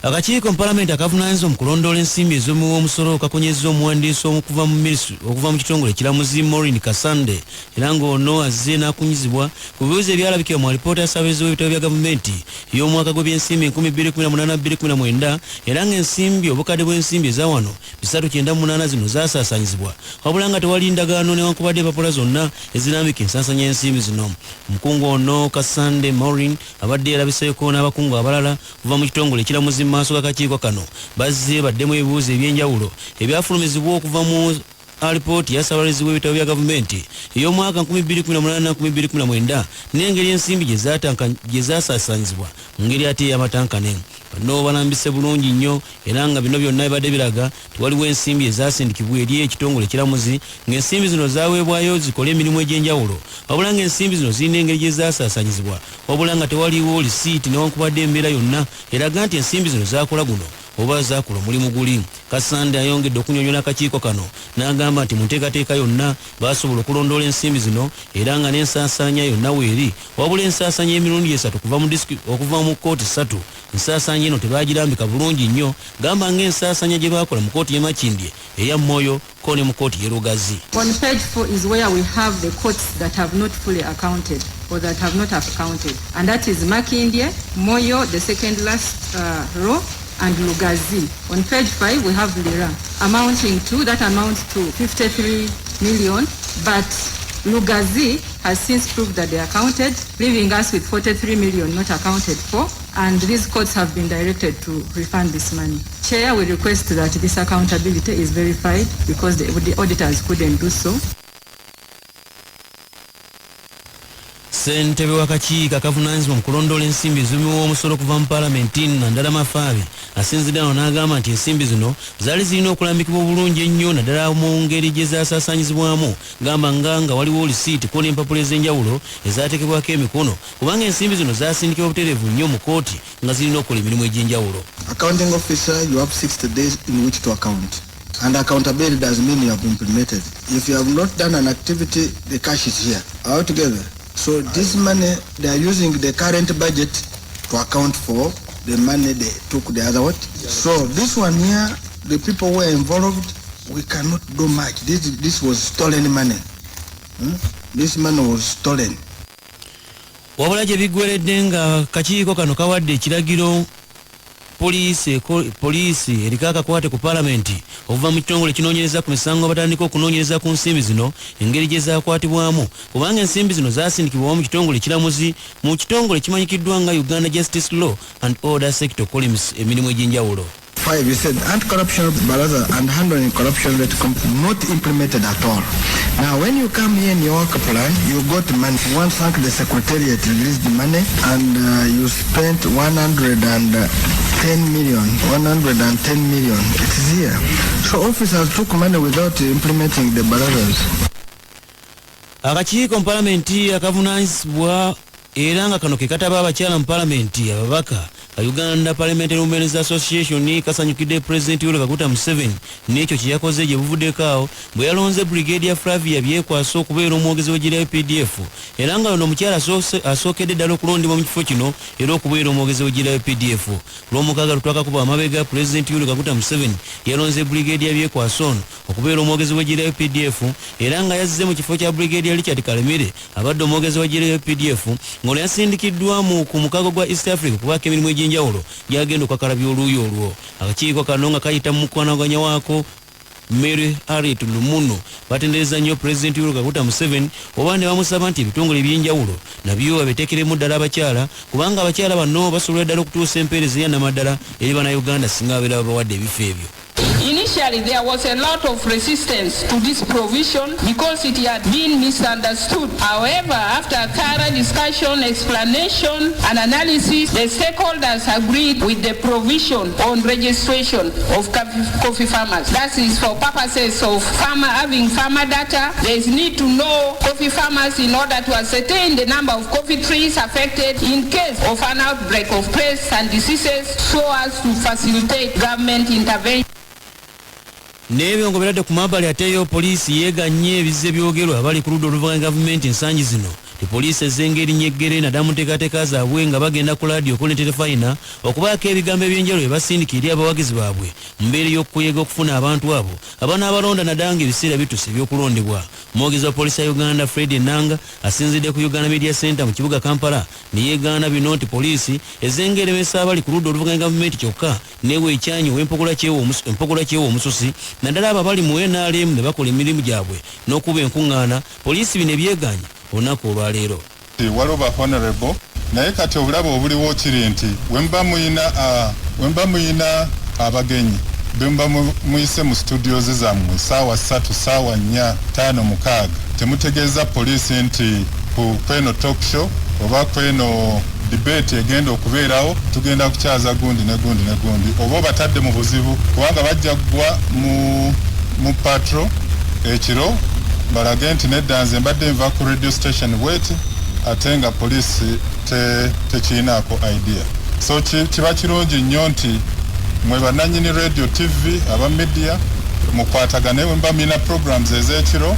Akakiiko mu Parliament akavunaanyizibwa mu kulondoola ensimbi ez'omusolo kakonyezza omuwandiisi okuva mu kitongole ekiramuzi Maureen Kasande era ng'ono azze n'akunyizibwa ku bibuuzo ebyalabikira mu alipoota ya ssaabawolereza w'ebitabo bya gavumenti ey'omwaka gw'ebyensimbi 2018-2019 era ng'ensimbi obukadde bw'ensimbi eza wano 398 zino zaasaasanyizibwa wabula nga tewali ndagaano newankubadde empapula zonna ezinambika ensaasanya y'ensimbi zino. Omukungu ono Kasande Maureen abadde yalabiseeko n'abakungu abalala kuva mu kitongole ekiramuzi maaso g'akakiiko kano bazze baddemu ebibuuzo eby'enjawulo ebyafulumizibwa okuva mu alipooti ya ssaabawolereza w'ebitabo bya gavumenti ey'omwaka 2018-2019 n'engeri ensimbi gye zaasaasanyizibwa mu ngeri ate ey'amatankane. Bano balambise bulungi nnyo era nga bino byonna bibadde biraga tewaliwo ensimbi ezaasindikibwa eri ekitongole ekiramuzi ng'ensimbi zino zaaweebwayo zikole emirimu egy'enjawulo wabula ng'ensimbi zino zirina engeri gye zaasaasanyizibwa wabula nga tewaliwo lisiiti newankubadde embeera yonna eraga nti ensimbi zino zaakola guno oba zaakola omulimu guli. Kasande ayongedde okunyonyola akakiiko kano n'agamba nti mu nteekateeka yonna baasobola okulondoola ensimbi zino era nga n'ensaasaanya yonna weeri wabula ensaasaanya y'emirundi 3 okuva mu kooti 3 ensaasaanya eno tebaagirambika bulungi nnyo gamba ng'ensaasaanya gye baakola mu kooti y'e Makindye eya Moyo ko ne mu kooti y'e Lugazi. On page 4 is where we have the courts that have not fully accounted or that have not accounted, and that is Makindye, Moyo, the second last row, and Lugazi. On page 5 we have Lira that amounts to 53 million, but Lugazi has since proved that they accounted, leaving us with 43 million not accounted for, and these courts have been directed to refund this money. Chair, we request that this accountability is verified because the auditors couldn't do so. Ssentebe w'akakiiko akavunaanyizibwa mu kulondoola ensimbi ez'omuwa omusolo kuva mu Paalamenti naddala Mafaabi asinzidde awo n'agamba nti ensimbi zino zaali zirina okulambikibwa obulungi ennyo naddala mu ngeri gye zaasaasanyizibwamu gamba nga waliwo lisiiti ko n'empapula ez'enjawulo ezaateekebwako emikono kubanga ensimbi zino zaasindikibwa butereevu nnyo mu kooti nga zirina okukola emirimu egy'enjawulo. Accounting officer, you have 60 days in which to account. And accountability does mean you have implemented. If you have not done an activity, the cash is here altogether. So this money, they are using the current budget to account for the money they took the other what. So this one here, the people were involved, we cannot do much. This was stolen money. This money was stolen. Wabula gye biggweredde nga kakiiko kano kawadde ekiragiro poliisi eriko akakwate ku Paalamenti okuva mu kitongole kinoonyereza ku misango batandika okunoonyereza ku nsimbi zino engeri gye zaakwatibwamu kubanga ensimbi zino zaasindikibwamu mu kitongole ekiramuzi mu kitongole kimanyikiddwa nga Uganda Justice Law and Order Sector Columns emirimu egy'enjawulo. 5, you said anti-corruption baraza and handling corruption rate not implemented at all. Now, when you come here in your work plan, you got money. Once the secretariat released the money, and you spent 110 million. It is here. So officers took money without implementing the barazas. Akakiiko mu Paalamenti akavunaanyizibwa era nga kano ke kataba abakyala mu Paalamenti ababaka Uganda Parliamentary Women's Association kasanyukidde President Yoweri Kaguta Museveni n'ekyo kye yakoze gye buvuddeko awo bwe yalonze Brigadier Flavia Byekwasa okubeera omwogezi w'eggye PDF era nga ono omukyala asookedde ddala okulondebwa mu kifo kino era okubeera omwogezi w'eggye PDF. Olw'omukaaga lutwakakuba amabega President Yoweri Kaguta Museveni yalonze Brigadier Byekwasa ono okubeera omwogezi w'eggye PDF era nga yazze mu kifo kya Brigadier Richard Kalemire abadde omwogezi w'eggye PDF ng'ono yasindikiddwamu ku mukaago gwa East Africa kubaako emirimu egy'enjawulo gyagenda okukakalabya oluuyi olwo. Akakiiko kano nga kayita mu mukwanaganya waako Mary Harriet Lumuno batendereza nnyo President Yoweri Kaguta Museveni oba ne bamusaba nti ebitongole eby'enjawulo nabyo babeteekeremu ddala abakyala kubanga abakyala bano basobola ddala okutuusa empeereza ya namaddala eri bannayuganda singa babeera babawadde ebifo ebyo. Initially, there was a lot of resistance to this provision because it had been misunderstood. However, after a thorough discussion, explanation, and analysis, the stakeholders agreed with the provision on registration of coffee farmers. That is for purposes of having farmer data. There is need to know coffee farmers in order to ascertain the number of coffee trees affected in case of an outbreak of pests and diseases so as to facilitate government intervention. N'ebyo ngoberadde ku mabbali ateyo poliisi yeeganye ebize byogerwa abali ku ludda oluvuganya gavumenti ensangi zino poliisi ezengeri nyeggere nadamu nteekateeka zaabwe nga bagenda ku laadiyo ku ne telefayina okubaako ebigambo eby'enjawulo ebasindika eri abawagizi baabwe mu mbeera y'okukuyega okufuna abantu abo abanaabalonda nadanga ebiseera bituse ebyokulondebwa. Omwogezi wa poliisi ya Uganda Fred Enanga asinzidde ku Uganda Media Center mu kibuga Kampala ne yeegaana bino nti poliisi ezengeremesa abali ku ludda oluvuganya gavumenti kyokka neewa ekyanyi w'empogola kyewa omususi naddala abo abali mu NRM ne bakola emirimu gyabwe n'okuba enkuŋŋaana poliisi bino ebyeganye olunaku olwaleero. Waloba honorable naye kati obulabo obuliwo kiri nti wemba muyina abagenyi bemba muyise mu studios zammwe saawa 3 saawa 4 5 6 temutegeeza poliisi nti kweno talk show oba kweno debate egenda okubeerawo tugenda kukyaza gundi ne gundi ne gundi oba batadde mu buzibu kubanga bajja gwa mu patrol ekiro balage nti nedda nze mbadde nva ku radio station weti ate nga poliisi tekirinaako idea. So kiba kirungi nnyo nti mwe bannannyini radio tv aba media mukwatagane wemba mina programs ez'ekiro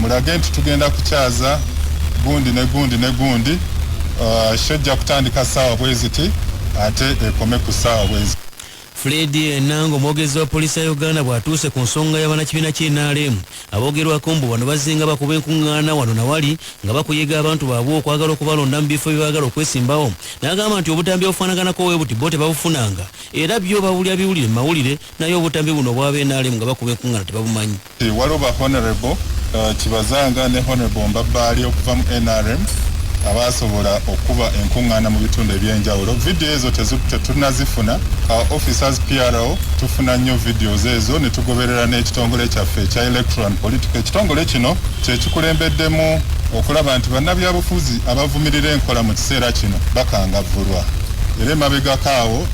mulage nti tugenda kukyaza gundi ne gundi ne gundi shojja kutandika ssaawa bweziti ate ekome ku ssaawa bweziti. Fred Enanga omwogezi wa poliisi ya Uganda bw'atuuse ku nsonga y'abannakibiina ky'NRM aboogerwako mbu bano bazinga bakuba enkuŋŋaana wano nawali nga bakuyega abantu baabwe okwagala okubalonda mu bifo byebaagala okwesimbawo n'agamba nti obutambi obufaanaganako we buti bo tebabufunanga era byo bawulira biwulire mu mawulire naye obutambi buno obw'aba NRM nga bakuba enkuŋŋaana tebabumanyi. Waloba honorable Kibazanga ne honorable Mbabbaali okuva mu NRM abasobola okuba enkuŋŋaana mu bitundu ebyenjawulo. Video ezo tetunazifuna. Officers PRO tufuna nnyo videos ezo ne tugoberera n'ekitongole kyaffe ekya electoral and political. Ekitongole kino kye kikulembeddemu okulaba nti bannabyabufuzi abavumirira enkola mu kiseera kino bakangavvulwa. Era emabegako awo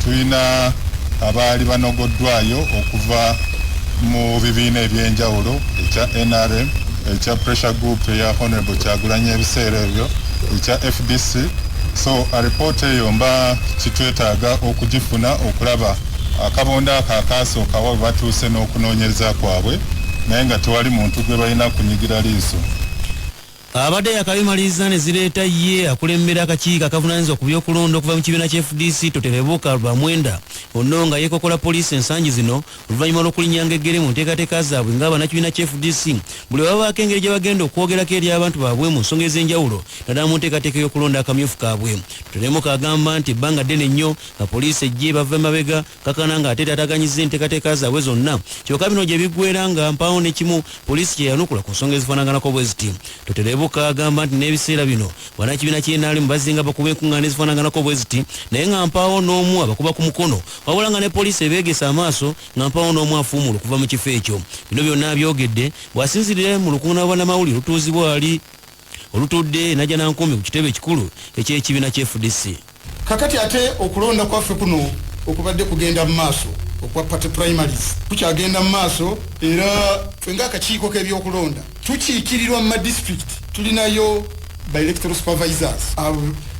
tulina abaali banogoddwayo okuva mu bibiina ebyenjawulo ekya NRM ekya pressure group eya honorable Kyagulanyi ebiseera ebyo ekya FDC. So alipoota eyo mba kitwetaaga okugifuna okulaba akabonda akasooka wa batuuse n'okunoonyereza kwabwe naye nga tewali muntu gwe balina kunyigira liiso. Abadde yakabimaliriza ne zireeta ye akulembera akakiiko akavunaanyizibwa ku byokulonda okuva mu kibiina kya FDC Toterebuka Lwamwenda ono nga yeekokola poliisi ensangi zino oluvannyuma lw'okulinnyanga eggere mu nteekateeka zaabwe ng'abannakibiina kya FDC buli babaako engeri gye bagenda okwogerako eri abantu baabwe mu nsonga ez'enjawulo naddala mu nteekateeka y'okulonda akamyufu kaabwe. Toterebuka agamba nti ebbanga ddene nnyo nga poliisi ejje bava emabega kakana nga ate tataganyizza enteekateeka zaabwe zonna kyokka bino gye biggwera nga mpaawo ne kimu poliisi kye yanukula ku nsonga ezifaanaganako bwe ziti. Toterebuka agamba nti n'ebiseera bino bannakibiina ky'NRM bazinga bakuba enkuŋŋaana ezifaanaganako bwe ziti naye nga mpaawo n'omu abakuba ku mukono wabula nga ne poliisi ebeegesa amaaso nga mpaawo n'omu afuumula okuva mu kifo ekyo. Bino byonna byogedde bw'asinzirira mu lukuŋŋaana lw'abannamawulire lutuuzibwa ali olutudde najja nankumbi ku kitebe ekikulu eky'ekibiina kya FDC. Kakati ate okulonda kwaffe kuno okubadde kugenda mu maaso okwa party primaries kukyagenda mu maaso era ffe ng'akakiiko k'ebyokulonda tukiikirirwa mu madistrict tulinayo by electoral supervisors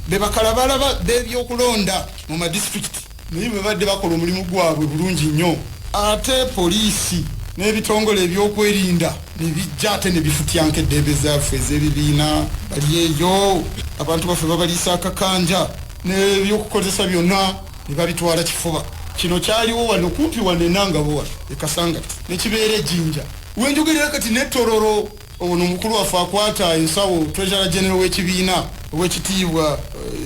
be bakalabalaba b'ebyokulonda mu madistrict naye bwe badde bakola omulimu gwabwe bulungi nnyo. Ate poliisi n'ebitongole ebyokwerinda ne bijja ate ne bifutyanka eddembe zaffe ez'ebibiina bali eyo abantu baffe babaliisa akakanja n'ebyokukozesa byonna ne babitwala kifuba. Kino kyaliwo wano kumpi wano enangabo wano ekasangati nekibeera ejjinja wenjogerera kati nettororo ono omukulu waffe akwata ensawo treasurer general w'ekibiina ow'ekitiibwa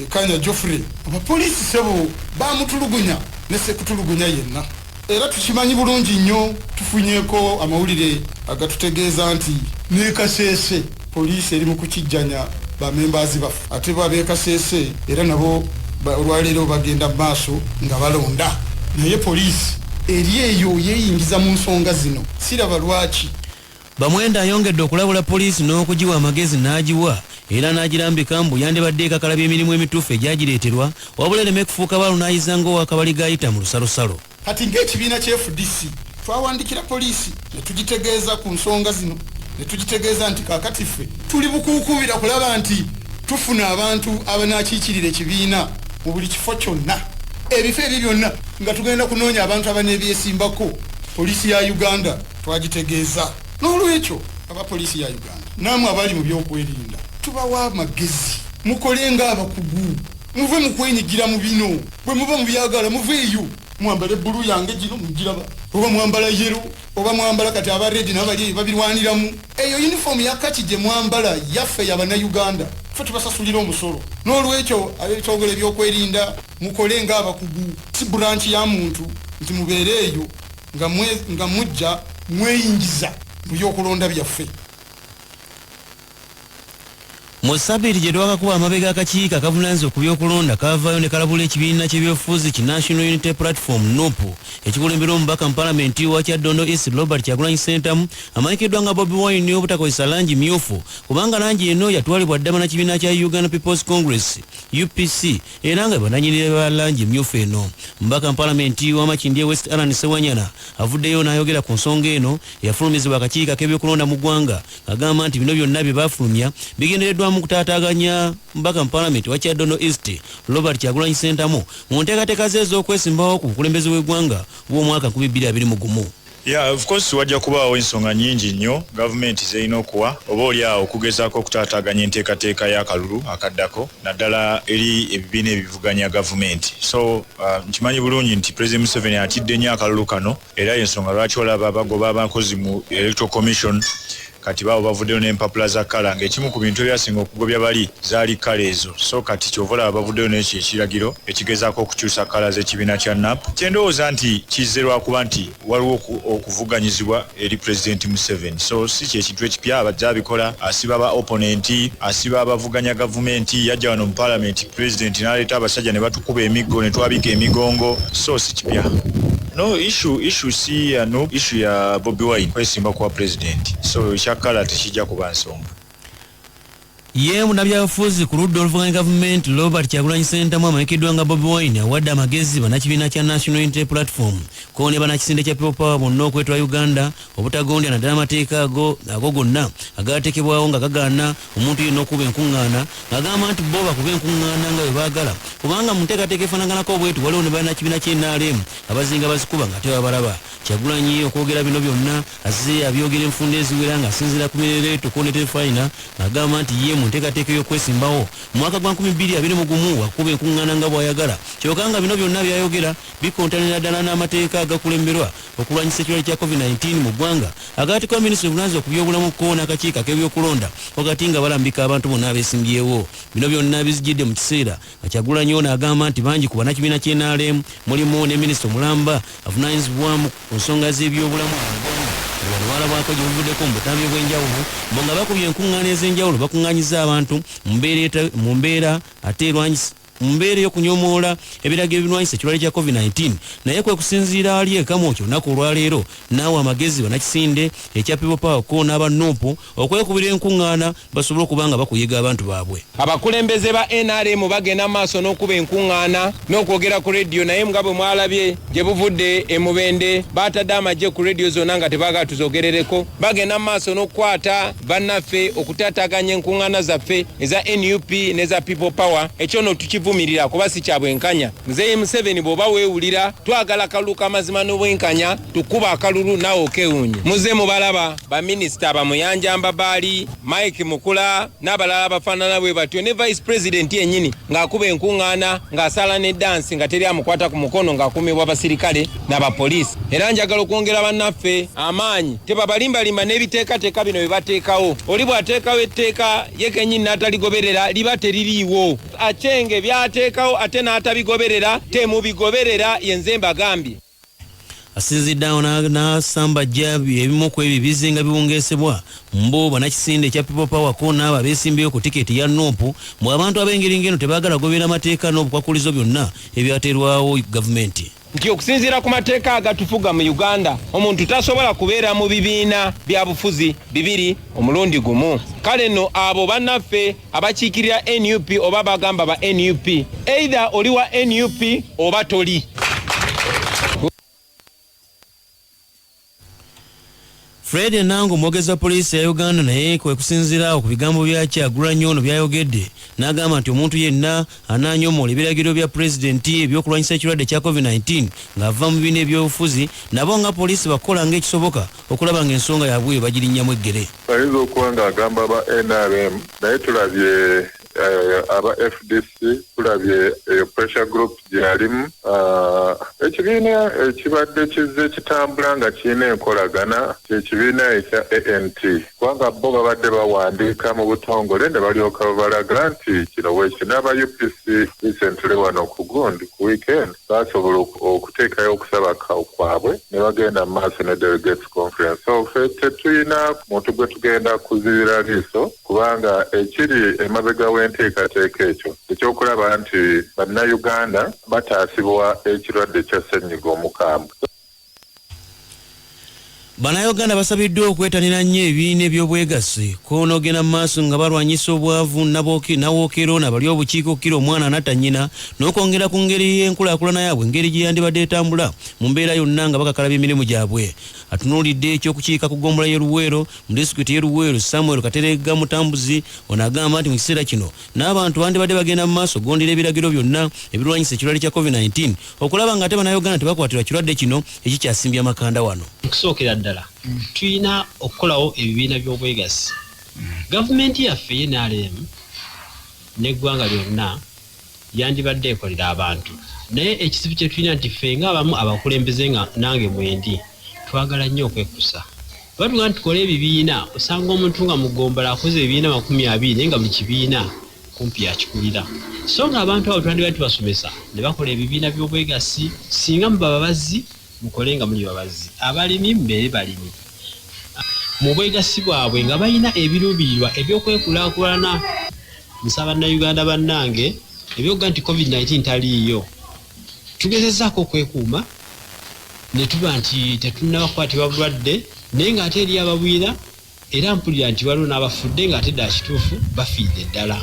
Kanya Geoffrey abapoliisi sebo bamutulugunya ne sekutulugunya yenna era tukimanyi bulungi nnyo tufunyeko amawulire agatutegeeza nti ne Kasese poliisi eri mu kukijjanya bamembazi baffe ate bab'ekasese era nabo olwaleero bagenda mu maaso nga balonda naye poliisi eri eyo yeeyingiza mu nsonga zino siraba lwaki. Bamwenda ayongedde okulabula poliisi n'okugiwa amagezi n'agiwa era n'agirambika mbu yandibadde ekakalabya emirimu emituufu egyagireeterwa wabula ereme kufuuka balunaayiza ng'owakabali gayita mu lusalosalo. Kati ng'ekibiina kya FDC twawandikira poliisi ne tugitegeeza ku nsonga zino ne tugitegeeza nti kaakati ffe tuli bukuukubira kulaba nti tufuna abantu abanaakiikirira ekibiina mu buli kifo kyonna ebifo ebyo byonna nga tugenda kunoonya abantu abaneebyesimbako. Poliisi ya Uganda twagitegeeza n'olwekyo aba poliisi ya Uganda nammwe abali mu byokwerinda tubawa amagezi mukolenga abakugu muve mukwenyigira mu bino bwe muba mubyagala muveeyo mwambale bulu yange gino mugiraba oba mwambala yero oba mwambala kati aba red n'abali babirwaniramu eyo uniform yakati gye mwambala yaffe yabana Uganda ffe tubasasulira omusolo n'olwekyo ab'ebitongole by'okwerinda mukolenga abakugu si branch ya muntu nti mubeereeyo nga mujja mweyingiza mu byokulonda byaffe. Mu ssabbiiti gye twakakuba amabega akakiiko akavunaanyizibwa ku byokulonda kavaayo ne kalabula ekibiina ky'ebyobufuzi ki National Unity Platform NUP ekikulembera omubaka mu paalamenti wa Kyaddondo East Robert Kyagulanyi Ssentamu amanyikiddwa nga Bobi Wine obutakozesa langi myufu kubanga langi eno yatwalibwa ddama na kibiina kya Uganda People's Congress UPC era nga bananyirira ba langi myufu eno. Mubaka mu paalamenti wa Makindye West Alan Sewanyana avuddeyo n'ayogera ku nsonga eno eyafulumizibwa akakiiko ak'ebyokulonda mu ggwanga agamba nti bino byonna bye baafulumya bigendereddwa mu kutaataaganya mbaka mu paalamenti wa Kyaddondo East Robert Kyagulanyi Ssentamu mu nteekateeka ze ez'okwesimbawo ku bukulembeze bw'eggwanga bw'omwaka 2021. Yeah, of course wajja kubaawo ensonga nnyingi nnyo gavumenti zerina okuwa oba oliawo okugezaako okutaataaganya enteekateeka y'akalulu akaddako naddala eri ebibiina ebivuganya gavumenti. So nkimanyi bulungi nti President Museveni atidde nnyo akalulu kano era y'ensonga lwaki olaba abagoba abakozi mu Electoral Commission kati bawo bavuddeyo n'empapula za kkala ng'ekimu ku bintu ebyasinga okugobya bali zaali kkala ezo. So kati kyovola bavuddeyo n'ekyo ekiragiro ekigezaako okukyusa kkala z'ekibiina kya NAP. Kyendowooza nti kizze lwakuba nti waliwo okuvuganyizibwa eri President Museveni. So si kyekintu ekipya abajja abikola, asiba aba opponenti, asiba abavuganya gavumenti, yajja wano mu paalamenti President n'aleeta abasajja ne batukuba emiggo ne twabika emigongo. So si kipya. No issue si ya no issue ya Bobi Wine kwesimba kwa president. So shakala tishija kuba nsonga. Ye munabyabufuzi ku ludda oluvuganya gavumenti Robert Kyagulanyi Ssentamu amanyikiddwa nga Bobi Wine awadde amagezi bannakibiina kya National Unity Platform ko ne bannakisinde kya People Power bonna okwetwa Uganda obutagondya naddala amateeka ago gonna agateekebwawo nga gagaana omuntu yenna okuba enkuŋŋaana ng'agamba nti bo bakuba enkuŋŋaana nga bwe baagala kubanga mu nteekateeka efaanaganako bwetu waliwo ne bannakibiina ky'NRM abazinga bazikuba nga tebabalaba. Kyagulanyi okwogera bino byonna azze abyogera enfunda eziwera ng'asinziira ku mireeto Konete Faina ng'agamba nti ye mu nteekateeka y'okwesimbawo mu mwaka gwa 2021 wakuba enkuŋŋaana nga bw'ayagala kyokka nga bino byonna byayogera bikontanira ddala n'amateeka agakulemberwa okulwanyisa ekirwadde kya COVID-19 mu ggwanga agaatiko minisitule obuvunaanyizibwa ku byobulamu koona akakiiko ak'ebyokulonda wakati nga balambika abantu bonna abeesimbyewo. Bino byonna bizijjidde mu kiseera nga Kyagulanyi ono agamba nti bangi ku bannakibiina ky'NRM mulimu ne minisita omulamba avunaanyizibwamu ku nsonga z'ebyobulamu olwala bwako gye buvuddeko mu butambi bw'enjawulo bo nga bakubye enkuŋŋaana ez'enjawulo bakuŋŋaanyiza abantu mu mbeera ate erwanyisa mu mbeera y'okunyomoola ebiragiro ebirwanyisa ekirwadde kya COVID-19 naye kwe kusinziira ali ekamu ekyo olunaku olwaleero naawe amagezi bannakisinde ekya People Power ko n'aba NUP okwekubira enkuŋŋaana basobole okuba nga bakuyiga abantu baabwe. Abakulembeze ba NRM bagenda maaso n'okuba enkuŋŋaana n'okwogera ku rediyo naye nga bwe mwalabye gye buvudde emubende baatadde amagye ku rediyo zonna nga tebaagala tuzogerereko. Bagenda maaso n'okukwata bannaffe okutaataaganya enkuŋŋaana zaffe eza NUP n'eza People Power ekyo no tukivumirira kuba si kya bwenkanya. Nze Museveni bw'oba weewulira twagala akalulu k'amazima n'obwenkanya tukuba akalulu nawe okewuunye. Muze mubalaba baminisita bamuyanja Mbabaali, Mike Mukula n'abalala bafaanana bwe batyo ne Vice President yennyini ng'akuba enkuŋŋaana ng'asala ne dansi nga teri amukwata ku mukono ng'akuumibwa abasirikale n'abapoliisi. Era njagala okwongera bannaffe amaanyi tebabalimbalimba n'ebiteekateeka bino bye bateekawo. Oli bw'ateekawo etteeka ye kennyini n'ataligoberera liba teririiwo. Achenge byateekawo ate n'atabigoberera temubigoberera yenze mbagambye. Asinziddeawo n'asambajja ebimu ku ebyo bizinga biwungeesebwa mbo bannakisinde ekya People Power ko n'abo abeesimbayo ku tiketi ya NUP mu abantu ab'engeri ng'eno tebaagala goberera amateeka n'obukwakulizo byonna ebyateerwawo gavumenti. Nti okusinziira ku mateeka agatufuga mu Uganda omuntu tasobola kubeera mu bibiina bya bufuzi bibiri omulundi gumu. Kale nno abo bannaffe abakiikirira NUP oba bagamba ba NUP either oli wa NUP oba toli. Fred Enango omwogezi wa poliisi ya Uganda naye kwe kusinziirawo ku bigambo bya Kyagulanyi ono byayogedde n'agamba nti omuntu yenna anaanyomoola ebiragiro bya pulezidenti ebyokulwanyisa ekirwadde kya COVID-19 ng'ava mu bibiina ebyobufuzi nabo nga poliisi bakola ng'ekisoboka okulaba ng'ensonga yaabwe bagirinnyamu eggere. Ayinza okuba ng'agamba ba NRM naye tulabye aba FDC tulabye pressure group gyalimu ekibiina ekibadde kizze kitambula nga kirina enkolagana kyekibiina ekya ANT kubanga bo babadde bawandiika mu butongole ne balyoka babalaga nti kino bwekinaba UPC recently wano ku gundi ku weekend basobola okuteekayo okusaba kwabwe ne bagenda mu maaso ne delegates conference. So ffe tetulina muntu gwe tugenda kuzibira liiso kubanga ekiri emabega w'enteekateeka ekyo ekyokulaba nti bannayuganda bataasibwa ekirwadde kya ssennyiga omukambwe. Bannayuganda basabiddwa okwetanira nnyo ebibiina eby'obwegassi koonogenda mu maaso nga balwanyisa obwavu nawookero nabali obukiiko kiro omwana anatta nnyina n'okwongera ku ngeri y'enkulaakulana yaabwe engeri gye yandibadde etambula mu mbeera yonna nga bakakalabya emirimu gyabwe. Atunuulidde ekyokukiika ku ggombolola y'e Luweero mu disitulikiti y'e Luweero Samuel Kateregga Mutambuzi ono agamba nti mu kiseera kino n'abantu bandibadde bagenda mu maaso gondera ebiragiro byonna ebirwanyisa ekirwadde kya COVID-19 okulaba ng'ate bannayuganda tebakwatirwa kirwadde kino ekikyasimbye amakanda wano. Okusookera ddala tulina okukolawo ebibiina by'obwegassi. Gavumenti yaffe y'NRM n'eggwanga lyonna yandibadde ekolera abantu naye ekizibu kye tulina nti ffe ng'abamu abakulembeze nga nange mwendi twagala nnyo okwekusa. Batuga nti tukole ebibiina osanga omuntu nga mugombola akoze ebibiina 20 naye nga buli kibiina kumpi yakikulira. So nga abantu abo twandibadde tubasomesa ne bakola ebibiina by'obwegassi singa muba babazi mukole nga muli babazi abalimi mbere balimi mu bwegassi bwabwe nga balina ebiruubirirwa ebyokwekulaakulana. Nsaba Uganda bannange ebyoga nti COVID-19 taliiyo tugezezaako okwekuuma ne tuba nti tetunnabakwatibwa bulwadde naye ng'ate eri ababwira era mpulira nti waliwo n'abafudde ng'ate ddala kituufu bafiidde ddala.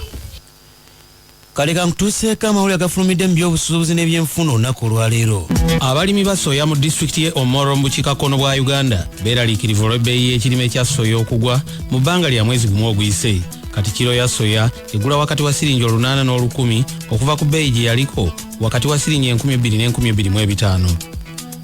Kale kankutuuseeko amawulire agafulumidde mu by'obusuubuzi n'ebyenfuna olunaku olwaleero. Abalimi ba soya mu disitulikiti y'e Omoro mu bukiikakkono bwa Uganda beeraliikirivu olw'ebbeeyi y'ekirime kya soya okugwa mu bbanga lya mwezi gumu oguyise. Kati kiro ya soya egula wakati wa siringi 800 n'olukumi okuva ku bbeeyi gye yaliko wakati wa siringi 2,000 ne 2,250.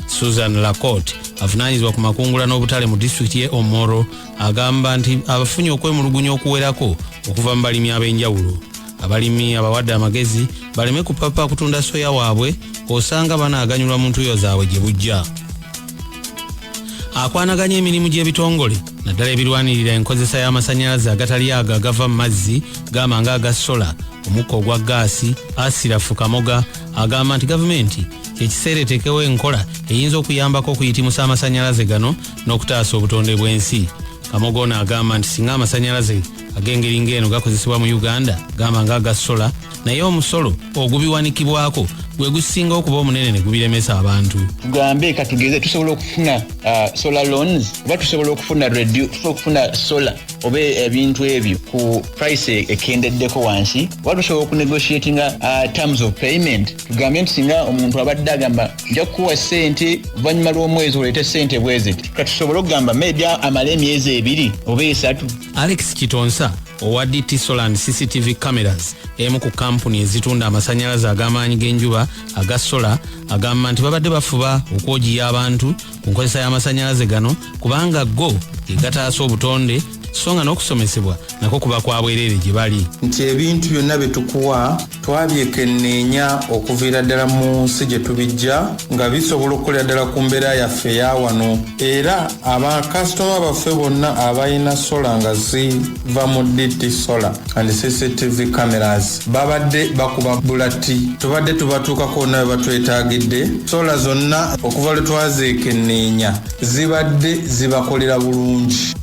Susan Lacote avunaanyizibwa ku makungula n'obutale mu disitulikiti y'e Omoro agamba nti abafunye okwemulugunya okuwerako okuva mu balimi ab'enjawulo. Abalimi abawadde amagezi baleme kupapa kutunda soya waabwe osanga banaaganyulwa mu ntuuyo zaabwe gye bujja. Akwanaganya emirimu gy'ebitongole naddala ebirwanirira enkozesa y'amasannyalaze agatali ago agava mu mazzi g'amanga aga sola omukka ogwa gaasi asirafu kamoga agamba nti gavumenti ekiseera eteekewo enkola eyinza okuyambako okuyitimusa amasannyalaze gano n'okutaasa obutonde bw'ensi. Kamoga ono agamba nti singa amasannyalaze ag'engeri ng'eno gakozesebwa mu Uganda g'amanga aga sola naye omusolo ogubiwanikibwako gwe gusinga okuba omunene ne gubiremesa abantu. Tugambe katugeze tusobola okufuna solar loans oba tusobola okufuna solar oba ebintu ebyo ku price ekendeddeko wansi oba tusobola okunegotiatinga terms of payment. Tugambe nti singa omuntu abadde agamba nja kukuwa ssente oluvannyuma lw'omwezi oleete ssente bweziti katusobola okugamba maybe amala emyezi 2 oba 3. Alex Kitonsa owa DT Solar and CCTV cameras emu ku kampuni ezitunda amasannyalaze ag'amaanyi g'enjuba aga sola agamba nti babadde bafuba okwogiya abantu ku nkozesa y'amasannyalaze gano kubanga go ge gataasa obutonde so nga n'okusomesebwa nako kuba kwa bwereere gye bali. Nti ebintu byonna bye tukuwa twabyekenneenya okuviira ddala mu nsi gye tubijja nga bisobola okukolera ddala ku mbeera yaffe ya wano era abakasitoma baffe bonna abalina sola nga ziva mu DT Solar and CCTV cameras babadde bakuba bulati tubadde tubatuukako nawe batwetaagidde. Sola zonna okuva lwe twazeekenneenya zibadde zibakolera bulungi.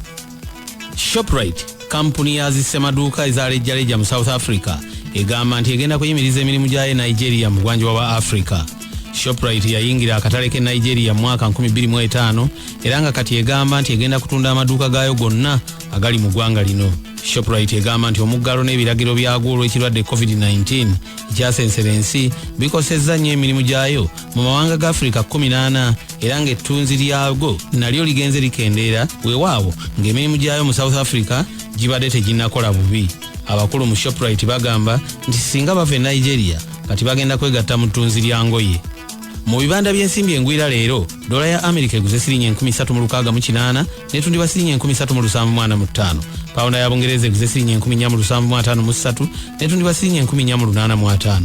Shoprite kampuni ya zisemaduuka ezalejjaleja mu South Africa egamba nti egenda kuyimiriza emirimu gyayo Nigeria mu bugwanjuba bwa Africa. Shoprite yayingira akatale ke Nigeria mu mwaka 2005 era nga kati egamba nti egenda kutunda amaduuka gaayo gonna agali mu ggwanga lino. Shoprite egamba nti omuggalo n'ebiragiro byagwo olw'ekirwadde COVID-19 ekyasensera ensi bikosezza nnyo emirimu gyayo mu mawanga ga Africa 18 era ng'ettunzi lyagwo nalyo ligenze likendeera weewaawo ng'emirimu gyayo mu South Africa gibadde teginnakola bubi. Abakulu mu Shoprite bagamba nti singa bava e Nigeria kati bagenda kwegatta mu ttunzi lya ngoye. Mu bibanda by'ensimbi engwira leero dola ya America eguze siringi 1368 netundibwa siringi 1375. Pounda ya Bungereza eguze siringi 1453 netundibwa siringi 1485.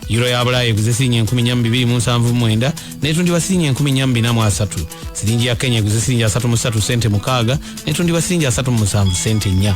Euro ya Bulaya eguze siringi 1279 netundibwa siringi 1443. Siringi ya Kenya eguze siringi 33 sente 6 netundibwa siringi 37 sente 4.